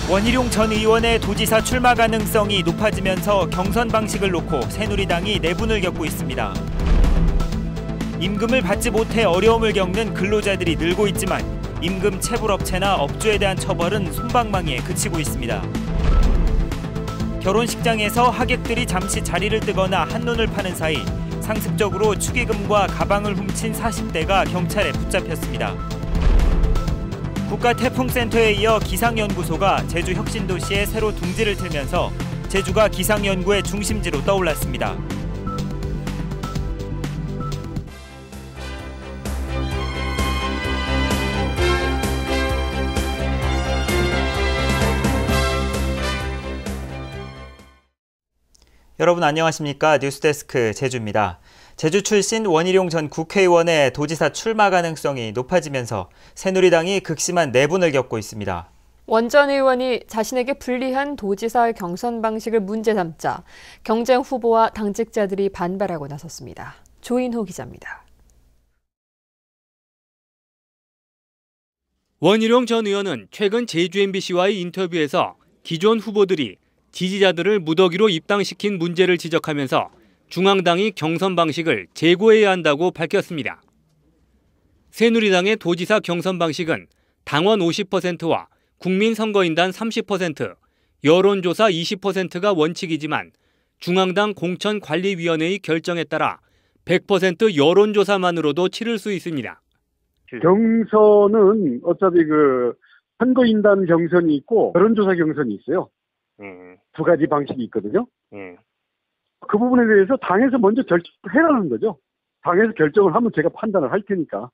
원희룡 전 의원의 도지사 출마 가능성이 높아지면서 경선 방식을 놓고 새누리당이 내분을 겪고 있습니다. 임금을 받지 못해 어려움을 겪는 근로자들이 늘고 있지만 임금 체불업체나 업주에 대한 처벌은 솜방망이에 그치고 있습니다. 결혼식장에서 하객들이 잠시 자리를 뜨거나 한눈을 파는 사이 상습적으로 축의금과 가방을 훔친 40대가 경찰에 붙잡혔습니다. 국가태풍센터에 이어 기상연구소가 제주 혁신도시에 새로 둥지를 틀면서 제주가 기상연구의 중심지로 떠올랐습니다. 여러분 안녕하십니까? 뉴스데스크 제주입니다. 제주 출신 원희룡 전 국회의원의 도지사 출마 가능성이 높아지면서 새누리당이 극심한 내분을 겪고 있습니다. 원 전 의원이 자신에게 불리한 도지사 경선 방식을 문제 삼자 경쟁 후보와 당직자들이 반발하고 나섰습니다. 조인호 기자입니다. 원희룡 전 의원은 최근 제주 MBC와의 인터뷰에서 기존 후보들이 지지자들을 무더기로 입당시킨 문제를 지적하면서 중앙당이 경선 방식을 재고해야 한다고 밝혔습니다. 새누리당의 도지사 경선 방식은 당원 50%와 국민선거인단 30%, 여론조사 20%가 원칙이지만 중앙당 공천관리위원회의 결정에 따라 100% 여론조사만으로도 치를 수 있습니다. 경선은 어차피 선거인단 경선이 있고 여론조사 경선이 있어요. 두 가지 방식이 있거든요. 그 부분에 대해서 당에서 먼저 결정해라는 거죠. 당에서 결정을 하면 제가 판단을 할 테니까.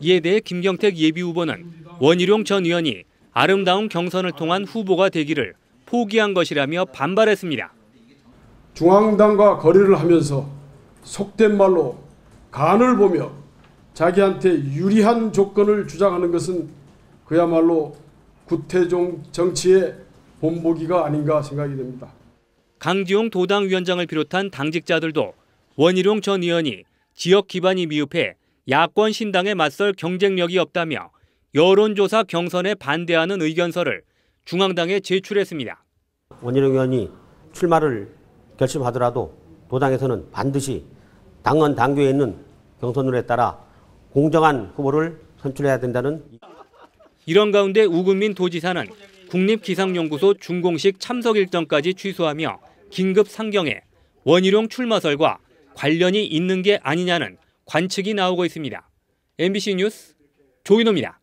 이에 대해 김경택 예비후보는 원희룡 전 의원이 아름다운 경선을 통한 후보가 되기를 포기한 것이라며 반발했습니다. 중앙당과 거래를 하면서 속된 말로 간을 보며 자기한테 유리한 조건을 주장하는 것은 그야말로 구태종 정치의 본보기가 아닌가 생각이 됩니다. 강지용 도당위원장을 비롯한 당직자들도 원희룡 전 의원이 지역 기반이 미흡해 야권 신당에 맞설 경쟁력이 없다며 여론조사 경선에 반대하는 의견서를 중앙당에 제출했습니다. 원희룡 의원이 출마를 결심하더라도 도당에서는 반드시 당원 당규에 있는 경선룰에 따라 공정한 후보를 선출해야 된다는. 이런 가운데 우금민 도지사는 국립기상연구소 준공식 참석 일정까지 취소하며 긴급 상경해 원희룡 출마설과 관련이 있는 게 아니냐는 관측이 나오고 있습니다. MBC 뉴스 조인호입니다.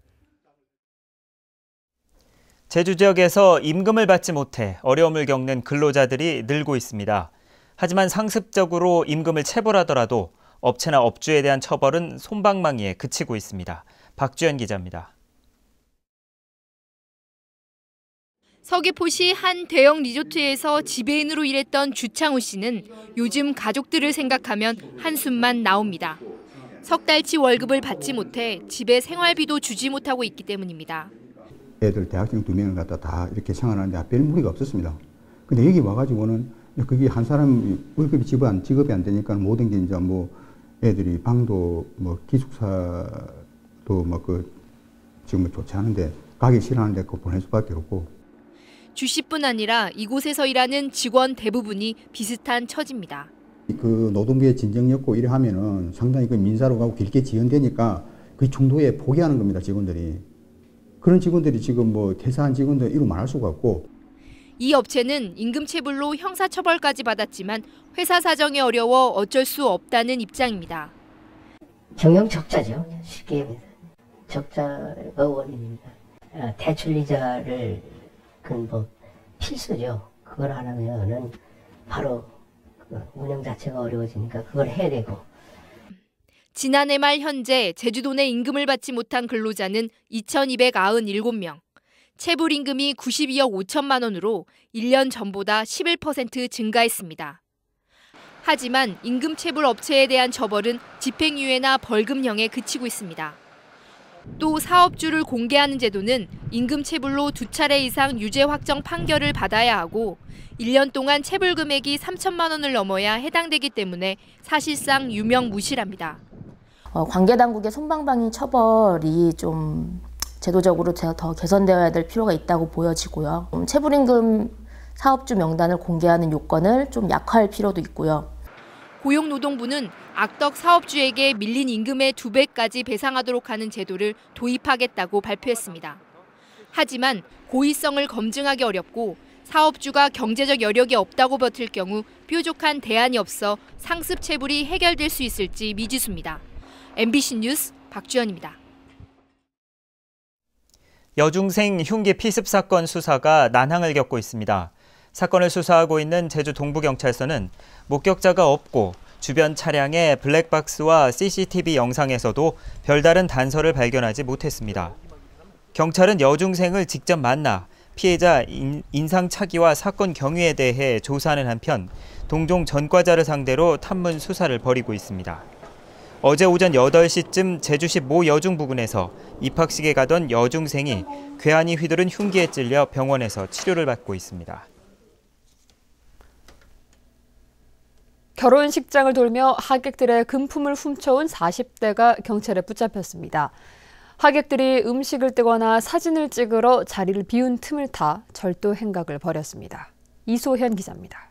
제주 지역에서 임금을 받지 못해 어려움을 겪는 근로자들이 늘고 있습니다. 하지만 상습적으로 임금을 체불하더라도 업체나 업주에 대한 처벌은 솜방망이에 그치고 있습니다. 박주연 기자입니다. 서귀포시 한 대형 리조트에서 지배인으로 일했던 주창우 씨는 요즘 가족들을 생각하면 한숨만 나옵니다. 석 달치 월급을 받지 못해 집에 생활비도 주지 못하고 있기 때문입니다. 애들 대학생 2명을 갖다 다 이렇게 생활하는데 별 무리가 없었습니다. 근데 여기 와가지고는 그게 한 사람 월급이 지급이 안 되니까 모든 게 이제 애들이 방도 기숙사도 지금 좋지 않은데 가기 싫어하는데 그거 보낼 수밖에 없고. 주씨뿐 아니라 이곳에서 일하는 직원 대부분이 비슷한 처지입니다. 노동부에 진정겪고 이래 하면은 상당히 민사로 가고 길게 지연되니까 그 정도에 포기하는 겁니다, 직원들이. 그런 직원들이 지금 퇴사한 직원들 이루 말할 수가 없고. 이 업체는 임금체불로 형사처벌까지 받았지만 회사 사정이 어려워 어쩔 수 없다는 입장입니다. 경영 적자죠. 쉽게 얘기해서. 적자가 원인입니다. 대출이자를 필수죠. 그걸 안 하면은 바로 운영 자체가 어려워지니까 그걸 해야 되고. 지난해 말 현재 제주도 내 임금을 받지 못한 근로자는 2,297명. 체불 임금이 92억 5천만 원으로 1년 전보다 11% 증가했습니다. 하지만 임금 체불 업체에 대한 처벌은 집행유예나 벌금형에 그치고 있습니다. 또 사업주를 공개하는 제도는 임금 체불로 2차례 이상 유죄 확정 판결을 받아야 하고 1년 동안 체불 금액이 3천만 원을 넘어야 해당되기 때문에 사실상 유명무실합니다. 관계당국의 솜방망이 처벌이 좀 제도적으로 더 개선되어야 될 필요가 있다고 보여지고요. 체불임금 사업주 명단을 공개하는 요건을 좀 약화할 필요도 있고요. 고용노동부는 악덕 사업주에게 밀린 임금의 2배까지 배상하도록 하는 제도를 도입하겠다고 발표했습니다. 하지만 고의성을 검증하기 어렵고 사업주가 경제적 여력이 없다고 버틸 경우 뾰족한 대안이 없어 상습 체불이 해결될 수 있을지 미지수입니다. MBC 뉴스 박주연입니다. 여중생 흉기 피습 사건 수사가 난항을 겪고 있습니다. 사건을 수사하고 있는 제주 동부경찰서는 목격자가 없고 주변 차량의 블랙박스와 CCTV 영상에서도 별다른 단서를 발견하지 못했습니다. 경찰은 여중생을 직접 만나 피해자 인상 차기와 사건 경위에 대해 조사하는 한편 동종 전과자를 상대로 탐문 수사를 벌이고 있습니다. 어제 오전 8시쯤 제주시 모 여중 부근에서 입학식에 가던 여중생이 괴한이 휘두른 흉기에 찔려 병원에서 치료를 받고 있습니다. 결혼식장을 돌며 하객들의 금품을 훔쳐온 40대가 경찰에 붙잡혔습니다. 하객들이 음식을 뜨거나 사진을 찍으러 자리를 비운 틈을 타 절도 행각을 벌였습니다. 이소현 기자입니다.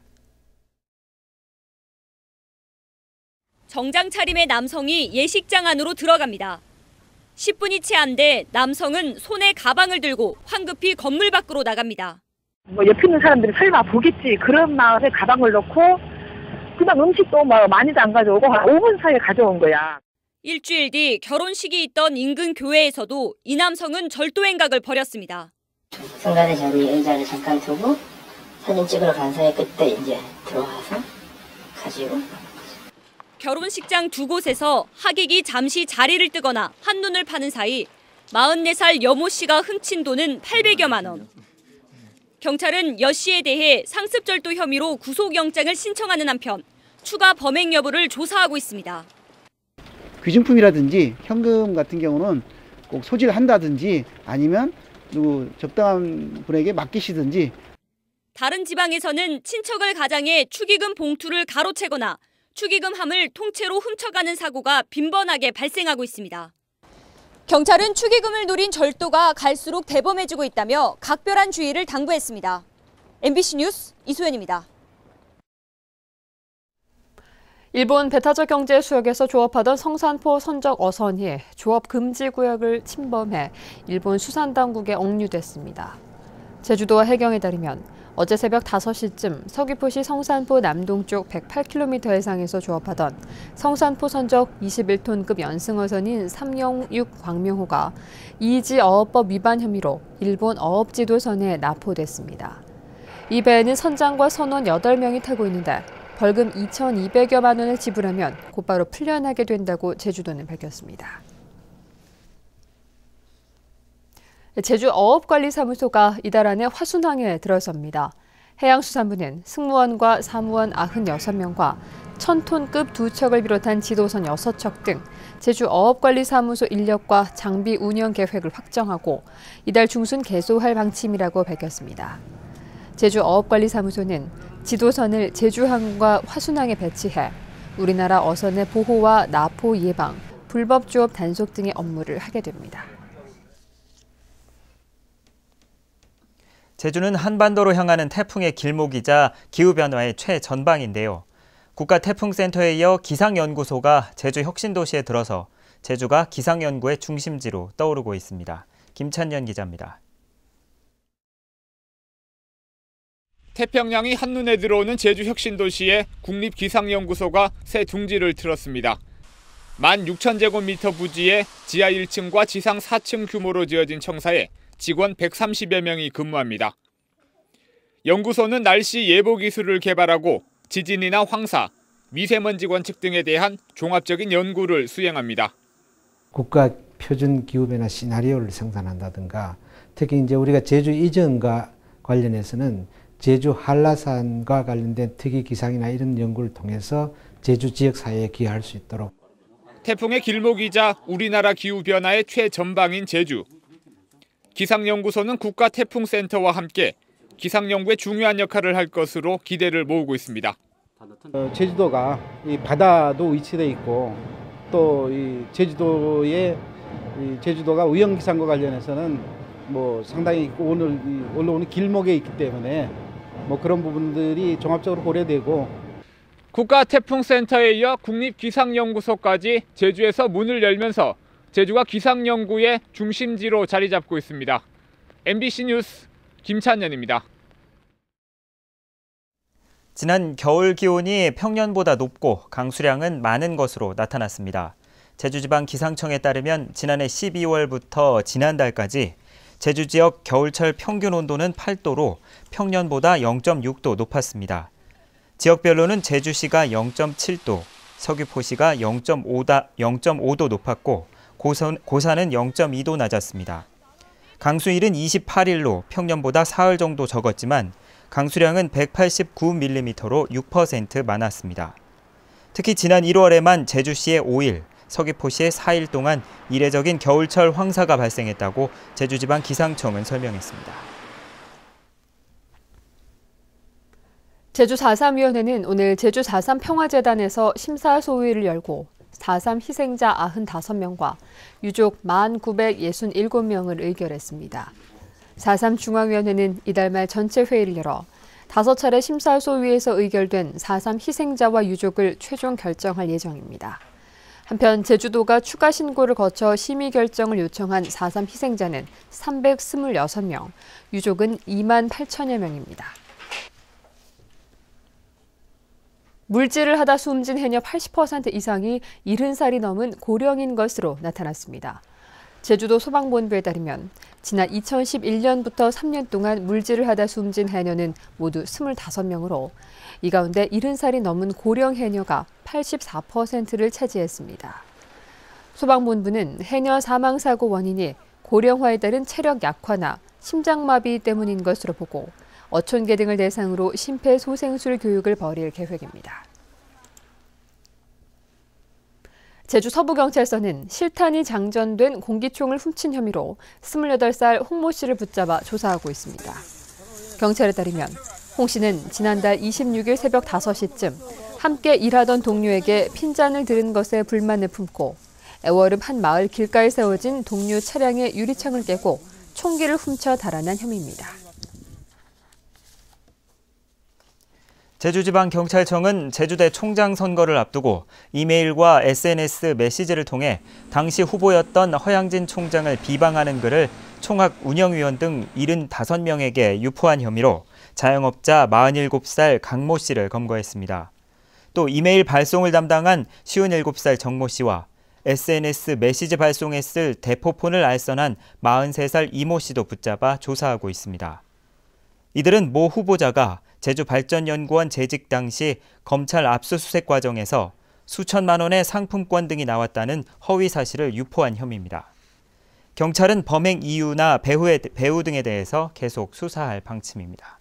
정장 차림의 남성이 예식장 안으로 들어갑니다. 10분이 채 안 돼 남성은 손에 가방을 들고 황급히 건물 밖으로 나갑니다. 옆에 있는 사람들이 설마 보겠지 그런 마음에 가방을 넣고 그냥 음식도 많이도 안 가져오고 한 5분 사이에 가져온 거야. 일주일 뒤 결혼식이 있던 인근 교회에서도 이 남성은 절도 행각을 벌였습니다. 순간에 자리에 의자를 잠깐 두고 사진 찍으러 간 사이 그때 이제 들어와서 가지고. 결혼식장 2곳에서 하객이 잠시 자리를 뜨거나 한눈을 파는 사이 44살 여모 씨가 훔친 돈은 800여만 원. 경찰은 여 씨에 대해 상습절도 혐의로 구속영장을 신청하는 한편 추가 범행 여부를 조사하고 있습니다. 귀중품이라든지 현금 같은 경우는 꼭 소지를 한다든지 아니면 누구 적당한 분에게 맡기시든지. 다른 지방에서는 친척을 가장해 축의금 봉투를 가로채거나 축의금 함을 통째로 훔쳐가는 사고가 빈번하게 발생하고 있습니다. 경찰은 축의금을 노린 절도가 갈수록 대범해지고 있다며 각별한 주의를 당부했습니다. MBC 뉴스 이소연입니다. 일본 배타적 경제 수역에서 조업하던 성산포 선적 어선이 조업 금지 구역을 침범해 일본 수산당국에 억류됐습니다. 제주도와 해경에 따르면 어제 새벽 5시쯤 서귀포시 성산포 남동쪽 108km 해상에서 조업하던 성산포 선적 21톤급 연승어선인 삼영육 광명호가 이지 어업법 위반 혐의로 일본 어업지도선에 납포됐습니다. 이 배에는 선장과 선원 8명이 타고 있는데 벌금 2,200여만 원을 지불하면 곧바로 풀려나게 된다고 제주도는 밝혔습니다. 제주 어업관리사무소가 이달 안에 화순항에 들어섭니다. 해양수산부는 승무원과 사무원 96명과 1000톤급 2척을 비롯한 지도선 6척 등 제주 어업관리사무소 인력과 장비 운영 계획을 확정하고 이달 중순 개소할 방침이라고 밝혔습니다. 제주 어업관리사무소는 지도선을 제주항과 화순항에 배치해 우리나라 어선의 보호와 납포 예방, 불법 조업 단속 등의 업무를 하게 됩니다. 제주는 한반도로 향하는 태풍의 길목이자 기후변화의 최전방인데요. 국가태풍센터에 이어 기상연구소가 제주 혁신도시에 들어서 제주가 기상연구의 중심지로 떠오르고 있습니다. 김찬년 기자입니다. 태평양이 한눈에 들어오는 제주 혁신도시에 국립기상연구소가 새 둥지를 틀었습니다. 16,000제곱미터 부지에 지하 1층과 지상 4층 규모로 지어진 청사에 직원 130여 명이 근무합니다. 연구소는 날씨 예보 기술을 개발하고 지진이나 황사, 미세먼지 관측 등에 대한 종합적인 연구를 수행합니다. 국가 표준 기후변화 시나리오를 생산한다든가 특히 이제 우리가 제주 이전과 관련해서는 제주 한라산과 관련된 특이 기상이나 이런 연구를 통해서 제주 지역 사회에 기여할 수 있도록. 태풍의 길목이자 우리나라 기후변화의 최전방인 제주. 기상연구소는 국가태풍센터와 함께 기상연구에 중요한 역할을 할 것으로 기대를 모으고 있습니다. 제주도가 이 바다도 위치돼 있고 또 이 제주도의 이 제주도가 위험기상과 관련해서는 뭐 상당히 오늘 올라오는 길목에 있기 때문에 뭐 그런 부분들이 종합적으로 고려되고 국가태풍센터에 이어 국립기상연구소까지 제주에서 문을 열면서 제주가 기상연구의 중심지로 자리 잡고 있습니다. MBC 뉴스 김찬현입니다. 지난 겨울 기온이 평년보다 높고 강수량은 많은 것으로 나타났습니다. 제주지방기상청에 따르면 지난해 12월부터 지난달까지 제주 지역 겨울철 평균 온도는 8도로 평년보다 0.6도 높았습니다. 지역별로는 제주시가 0.7도, 서귀포시가 0.5도 높았고 고산은 0.2도 낮았습니다. 강수일은 28일로 평년보다 사흘 정도 적었지만 강수량은 189mm로 6% 많았습니다. 특히 지난 1월에만 제주시에 5일, 서귀포시에 4일 동안 이례적인 겨울철 황사가 발생했다고 제주지방기상청은 설명했습니다. 제주 4.3위원회는 오늘 제주 4.3 평화재단에서 심사소위를 열고 4.3 희생자 95명과 유족 1,967명을 의결했습니다. 4.3 중앙위원회는 이달 말 전체 회의를 열어 5차례 심사소위에서 의결된 4.3 희생자와 유족을 최종 결정할 예정입니다. 한편 제주도가 추가 신고를 거쳐 심의 결정을 요청한 4.3 희생자는 326명, 유족은 2만 8천여 명입니다. 물질을 하다 숨진 해녀 80% 이상이 70살이 넘은 고령인 것으로 나타났습니다. 제주도 소방본부에 따르면 지난 2011년부터 3년 동안 물질을 하다 숨진 해녀는 모두 25명으로 이 가운데 70살이 넘은 고령 해녀가 84%를 차지했습니다. 소방본부는 해녀 사망사고 원인이 고령화에 따른 체력 약화나 심장마비 때문인 것으로 보고 어촌계 등을 대상으로 심폐소생술 교육을 벌일 계획입니다. 제주 서부경찰서는 실탄이 장전된 공기총을 훔친 혐의로 28살 홍모 씨를 붙잡아 조사하고 있습니다. 경찰에 따르면 홍 씨는 지난달 26일 새벽 5시쯤 함께 일하던 동료에게 핀잔을 들은 것에 불만을 품고 애월읍 한 마을 길가에 세워진 동료 차량의 유리창을 깨고 총기를 훔쳐 달아난 혐의입니다. 제주지방경찰청은 제주대 총장 선거를 앞두고 이메일과 SNS 메시지를 통해 당시 후보였던 허양진 총장을 비방하는 글을 총학 운영위원 등 75명에게 유포한 혐의로 자영업자 47살 강모 씨를 검거했습니다. 또 이메일 발송을 담당한 57살 정모 씨와 SNS 메시지 발송에 쓸 대포폰을 알선한 43살 이모 씨도 붙잡아 조사하고 있습니다. 이들은 모 후보자가 제주발전연구원 재직 당시 검찰 압수수색 과정에서 수천만 원의 상품권 등이 나왔다는 허위 사실을 유포한 혐의입니다. 경찰은 범행 이유나 배후 등에 대해서 계속 수사할 방침입니다.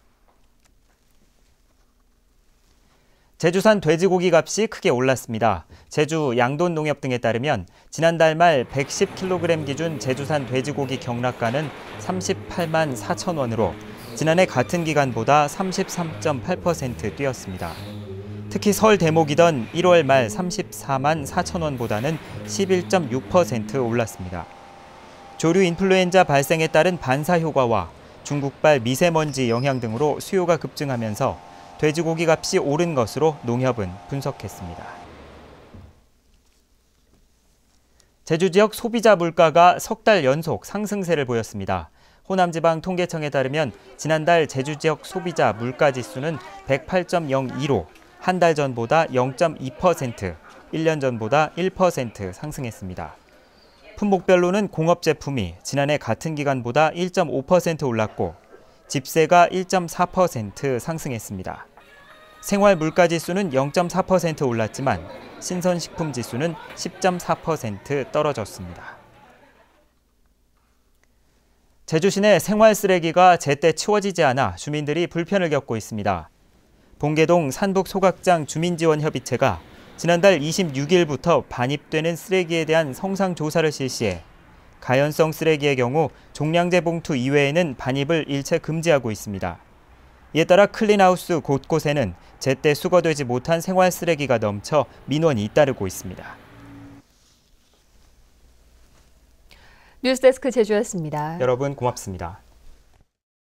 제주산 돼지고기 값이 크게 올랐습니다. 제주 양돈농협 등에 따르면 지난달 말 110kg 기준 제주산 돼지고기 경락가는 38만 4천 원으로 지난해 같은 기간보다 33.8% 뛰었습니다. 특히 설 대목이던 1월 말 34만 4천 원보다는 11.6% 올랐습니다. 조류 인플루엔자 발생에 따른 반사 효과와 중국발 미세먼지 영향 등으로 수요가 급증하면서 돼지고기 값이 오른 것으로 농협은 분석했습니다. 제주 지역 소비자 물가가 석 달 연속 상승세를 보였습니다. 호남지방 통계청에 따르면 지난달 제주 지역 소비자 물가지수는 108.02로 한 달 전보다 0.2%, 1년 전보다 1% 상승했습니다. 품목별로는 공업 제품이 지난해 같은 기간보다 1.5% 올랐고 집세가 1.4% 상승했습니다. 생활 물가지수는 0.4% 올랐지만 신선식품 지수는 10.4% 떨어졌습니다. 제주 시내 생활 쓰레기가 제때 치워지지 않아 주민들이 불편을 겪고 있습니다. 봉계동 산북소각장 주민지원협의체가 지난달 26일부터 반입되는 쓰레기에 대한 성상 조사를 실시해 가연성 쓰레기의 경우 종량제 봉투 이외에는 반입을 일체 금지하고 있습니다. 이에 따라 클린하우스 곳곳에는 제때 수거되지 못한 생활 쓰레기가 넘쳐 민원이 잇따르고 있습니다. 뉴스데스크 제주였습니다. 여러분 고맙습니다.